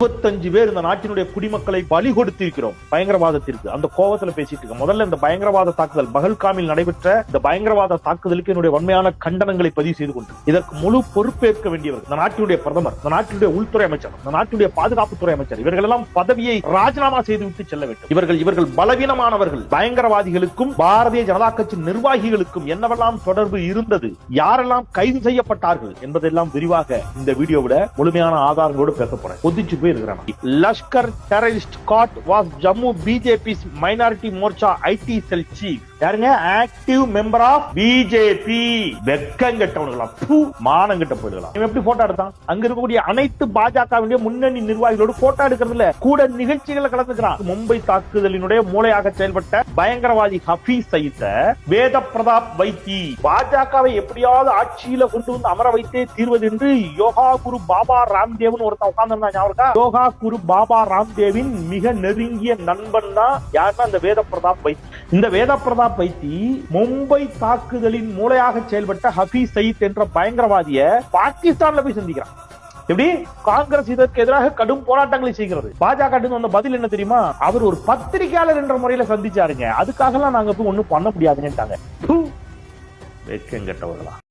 25 பேர் இந்த நாட்டினுடைய குடிமக்களை பலி கொடுத்திருக்கிறோம் பயங்கரவாதத்திற்கு. அந்த கோபத்துல பேசிட்டு இருக்க. முதல்ல இந்த பயங்கரவாத தாக்குதல் பகல்காமில் நடைபெற்ற இந்த பயங்கரவாத தாக்குதலுக்கு என்னுடைய வன்மையான கண்டனங்களை பதிவு செய்து கொண்டு இதற்கு முழு பொறுப்பேற்க வேண்டியவர் இந்த நாட்டினுடைய பிரதமர், இந்த நாட்டினுடைய உள்துறை அமைச்சர், இந்த நாட்டினுடைய பாதுகாப்புத்துறை அமைச்சர். இவர்கள் எல்லாம் பதவியை ராஜினாமா செய்துவிட்டு செல்ல வேண்டும். இவர்கள் பலவீனமானவர்கள். பயங்கரவாதிகளுக்கும் பாரதிய ஜனதா கட்சி நிர்வாகிகளுக்கும் என்னவெல்லாம் தொடர்பு இருந்தது, யாரெல்லாம் கைது செய்யப்பட்டார்கள் என்பதெல்லாம் விரிவாக இந்த வீடியோவில் முழுமையான ஆதாரங்களோடு பேச போறேன். கொதிச்சு போய் இருக்கிறாங்க. Lashkar terrorist caught was Jammu BJP's minority Morcha IT cell chief. யாருங்க? Active member of BJP. வெக்கங்கட்டவனுங்களா, மானங்கிட்ட போயிடலாம். இவன் எப்படி போட்டோ எடுத்தான்? அங்க இருக்கக்கூடிய அனைத்து பாஜகவினுடைய முன்னணி நிர்வாகிகளோடு போட்டோ எடுக்கிறதுல கூட நிகழ்ச்சிகளை கலந்துக்கிறான். மும்பை தாக்குதலினுடைய மூளையாக செயல்பட்ட பயங்கரவாதி ஹபீஸ் சயீத, வேத பிரதாப் வைத்தி, பாஜகவை எப்படியாவது ஆட்சியில கொண்டு வந்து அமர வைத்தே தீர்வது என்று யோகா குரு பாபா ராம்தேவ் ஒருத்தன் உட்கார்ந்து யோகா குரு பாபா ராம்தேவின் மிக நெருங்கிய நண்பன் தான் யாருன்னா இந்த வேத பிரதாப் வைத்தி. இந்த வேத பிரதாப் வைத்தி மும்பை தாக்குதலின் மூளையாக செயல்பட்ட ஹபீஸ் சயீத் என்ற பயங்கரவாதியை பாகிஸ்தான்ல போய் சந்திக்கிறான். எப்படி? காங்கிரஸ் இதற்கு எதிராக கடும் போராட்டங்களை செய்கிறது. பாஜக வந்த பதில் என்ன தெரியுமா? அவர் ஒரு பத்திரிகையாளர் என்ற முறையில சந்திச்சாருங்க. அதுக்காக எல்லாம் நாங்க ஒண்ணும் பண்ண முடியாதுன்னு. வெக்கங்கட்டவர்களா.